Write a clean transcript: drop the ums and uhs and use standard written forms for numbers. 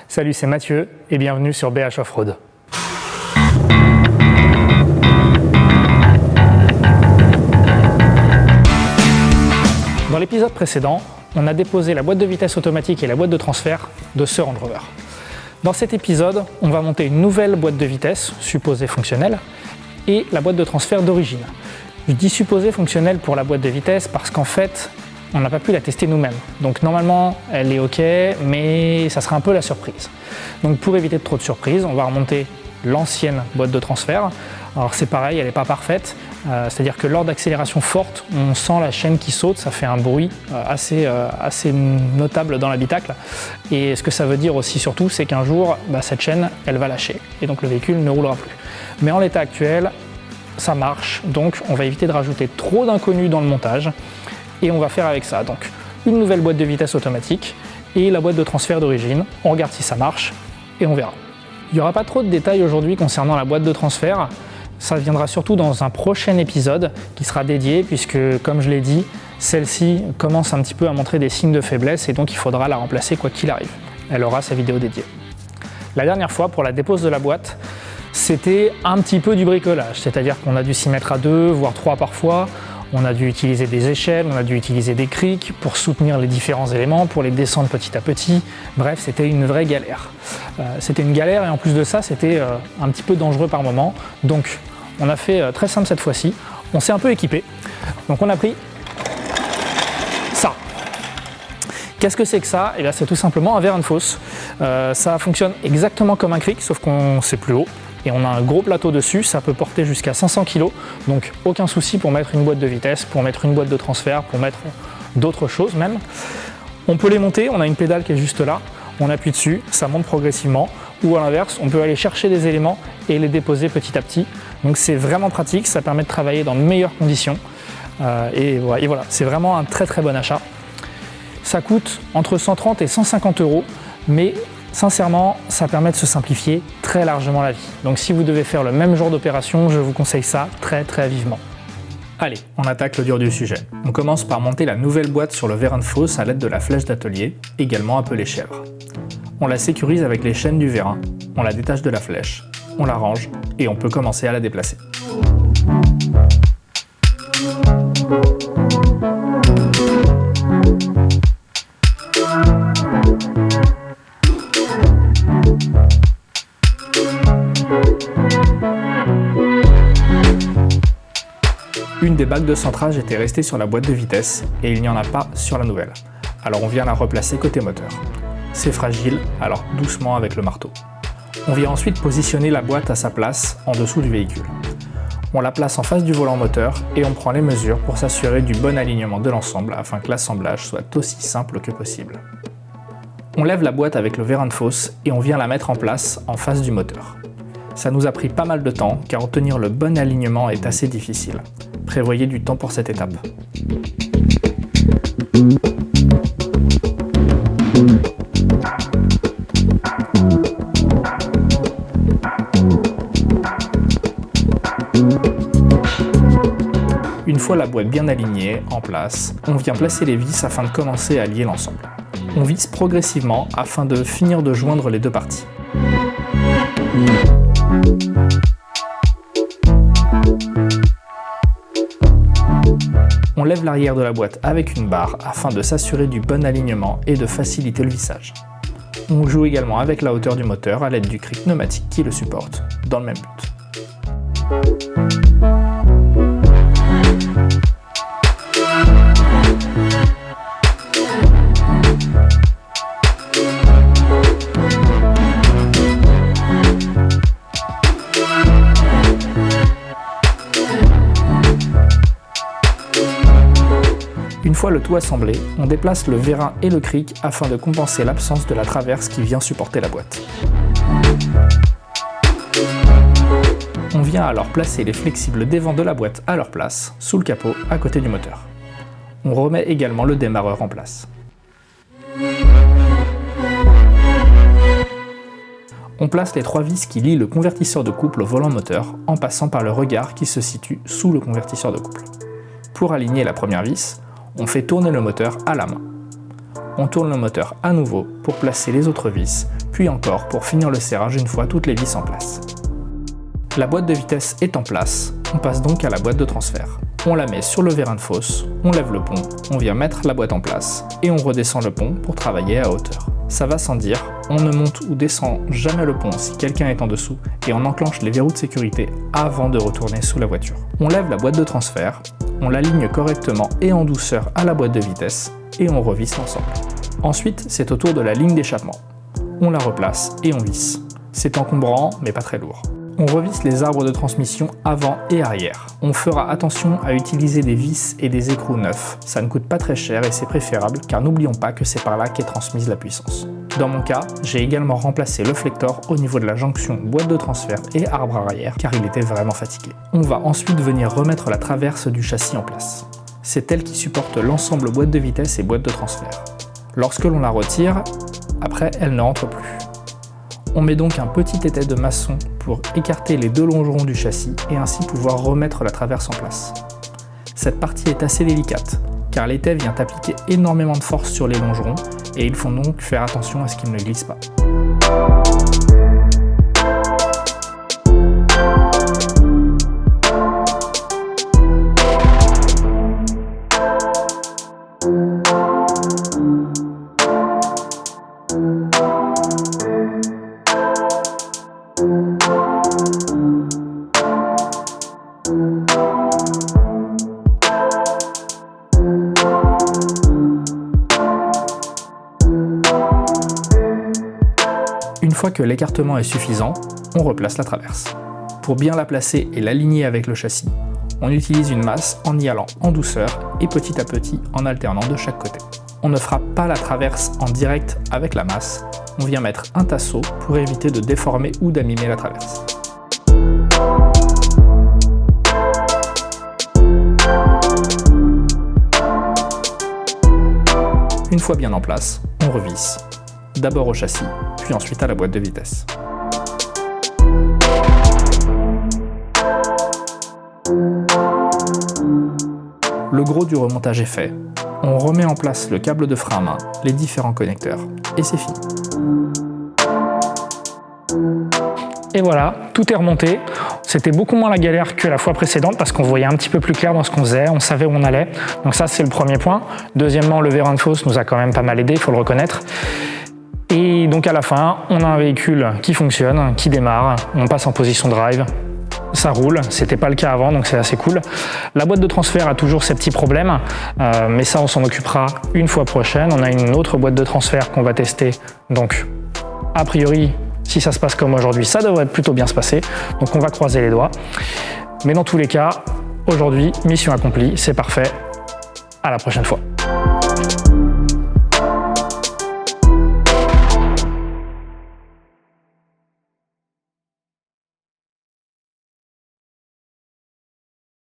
Salut, c'est Mathieu et bienvenue sur BH Offroad. Dans l'épisode précédent, on a déposé la boîte de vitesse automatique et la boîte de transfert de ce Range Rover. Dans cet épisode, on va monter une nouvelle boîte de vitesse, supposée fonctionnelle, et la boîte de transfert d'origine. Je dis supposée fonctionnelle pour la boîte de vitesse parce qu'en fait, on n'a pas pu la tester nous-mêmes. Donc normalement, elle est OK, mais ça sera un peu la surprise. Donc pour éviter trop de surprises, on va remonter l'ancienne boîte de transfert. Alors c'est pareil, elle n'est pas parfaite, c'est-à-dire que lors d'accélération forte, on sent la chaîne qui saute, ça fait un bruit assez notable dans l'habitacle. Et ce que ça veut dire aussi surtout, c'est qu'un jour, cette chaîne, elle va lâcher, et donc le véhicule ne roulera plus. Mais en l'état actuel, ça marche, donc on va éviter de rajouter trop d'inconnus dans le montage, et on va faire avec ça. Donc une nouvelle boîte de vitesse automatique, et la boîte de transfert d'origine, on regarde si ça marche, et on verra. Il n'y aura pas trop de détails aujourd'hui concernant la boîte de transfert. Ça viendra surtout dans un prochain épisode qui sera dédié puisque, comme je l'ai dit, celle-ci commence un petit peu à montrer des signes de faiblesse et donc il faudra la remplacer quoi qu'il arrive. Elle aura sa vidéo dédiée. La dernière fois, pour la dépose de la boîte, c'était un petit peu du bricolage, c'est-à-dire qu'on a dû s'y mettre à 2, voire 3 parfois. On a dû utiliser des échelles, on a dû utiliser des crics pour soutenir les différents éléments, pour les descendre petit à petit. Bref, c'était une vraie galère. C'était une galère et en plus de ça, c'était un petit peu dangereux par moment. Donc, on a fait très simple cette fois-ci. On s'est un peu équipé. Donc, on a pris ça. Qu'est-ce que c'est que ça? Eh bien, c'est tout simplement un verre fosse. Ça fonctionne exactement comme un cric, sauf qu'on c'est plus haut. Et on a un gros plateau dessus, ça peut porter jusqu'à 500 kg, donc aucun souci pour mettre une boîte de vitesse, pour mettre une boîte de transfert, pour mettre d'autres choses même. On peut les monter, on a une pédale qui est juste là, on appuie dessus, ça monte progressivement, ou à l'inverse, on peut aller chercher des éléments et les déposer petit à petit. Donc c'est vraiment pratique, ça permet de travailler dans de meilleures conditions. Et voilà, c'est vraiment un très très bon achat. Ça coûte entre 130 et 150 €, mais sincèrement, ça permet de se simplifier très largement la vie. Donc si vous devez faire le même genre d'opération, je vous conseille ça très très vivement. Allez, on attaque le dur du sujet. On commence par monter la nouvelle boîte sur le vérin de fosse à l'aide de la flèche d'atelier, également appelée chèvre. On la sécurise avec les chaînes du vérin, on la détache de la flèche, on la range et on peut commencer à la déplacer. Une des bagues de centrage était restée sur la boîte de vitesse et il n'y en a pas sur la nouvelle. Alors on vient la replacer côté moteur. C'est fragile, alors doucement avec le marteau. On vient ensuite positionner la boîte à sa place en dessous du véhicule. On la place en face du volant moteur et on prend les mesures pour s'assurer du bon alignement de l'ensemble afin que l'assemblage soit aussi simple que possible. On lève la boîte avec le vérin de fosse et on vient la mettre en place en face du moteur. Ça nous a pris pas mal de temps car obtenir le bon alignement est assez difficile. Prévoyez du temps pour cette étape. Une fois la boîte bien alignée, en place, on vient placer les vis afin de commencer à lier l'ensemble. On visse progressivement afin de finir de joindre les deux parties. On lève l'arrière de la boîte avec une barre afin de s'assurer du bon alignement et de faciliter le vissage. On joue également avec la hauteur du moteur à l'aide du cric pneumatique qui le supporte, dans le même but. Une fois le tout assemblé, on déplace le vérin et le cric afin de compenser l'absence de la traverse qui vient supporter la boîte. On vient alors placer les flexibles des vents de la boîte à leur place, sous le capot, à côté du moteur. On remet également le démarreur en place. On place les 3 vis qui lient le convertisseur de couple au volant moteur en passant par le regard qui se situe sous le convertisseur de couple. Pour aligner la première vis, on fait tourner le moteur à la main. On tourne le moteur à nouveau pour placer les autres vis, puis encore pour finir le serrage une fois toutes les vis en place. La boîte de vitesse est en place, on passe donc à la boîte de transfert. On la met sur le vérin de fosse, on lève le pont, on vient mettre la boîte en place et on redescend le pont pour travailler à hauteur. Ça va sans dire, on ne monte ou descend jamais le pont si quelqu'un est en dessous et on enclenche les verrous de sécurité avant de retourner sous la voiture. On lève la boîte de transfert, on l'aligne correctement et en douceur à la boîte de vitesse et on revisse l'ensemble. Ensuite, c'est au tour de la ligne d'échappement. On la replace et on visse. C'est encombrant mais pas très lourd. On revisse les arbres de transmission avant et arrière. On fera attention à utiliser des vis et des écrous neufs. Ça ne coûte pas très cher et c'est préférable car n'oublions pas que c'est par là qu'est transmise la puissance. Dans mon cas, j'ai également remplacé le flector au niveau de la jonction boîte de transfert et arbre arrière car il était vraiment fatigué. On va ensuite venir remettre la traverse du châssis en place. C'est elle qui supporte l'ensemble boîte de vitesse et boîte de transfert. Lorsque l'on la retire, après elle ne rentre plus. On met donc un petit étai de maçon pour écarter les deux longerons du châssis et ainsi pouvoir remettre la traverse en place. Cette partie est assez délicate, car l'étai vient appliquer énormément de force sur les longerons et il faut donc faire attention à ce qu'ils ne glissent pas. Une fois que l'écartement est suffisant, on replace la traverse. Pour bien la placer et l'aligner avec le châssis, on utilise une masse en y allant en douceur et petit à petit en alternant de chaque côté. On ne frappe pas la traverse en direct avec la masse, on vient mettre un tasseau pour éviter de déformer ou d'abîmer la traverse. Une fois bien en place, on revisse, d'abord au châssis, puis ensuite à la boîte de vitesse. Le gros du remontage est fait, on remet en place le câble de frein à main, les différents connecteurs, et c'est fini. Et voilà, tout est remonté. C'était beaucoup moins la galère que la fois précédente parce qu'on voyait un petit peu plus clair dans ce qu'on faisait, on savait où on allait. Donc ça, c'est le premier point. Deuxièmement, le vérin de fosse nous a quand même pas mal aidé, il faut le reconnaître. Et donc à la fin, on a un véhicule qui fonctionne, qui démarre, on passe en position drive, ça roule, c'était pas le cas avant donc c'est assez cool. La boîte de transfert a toujours ses petits problèmes, mais ça on s'en occupera une fois prochaine. On a une autre boîte de transfert qu'on va tester, donc a priori, si ça se passe comme aujourd'hui, ça devrait plutôt bien se passer, donc on va croiser les doigts. Mais dans tous les cas, aujourd'hui, mission accomplie, c'est parfait, à la prochaine fois.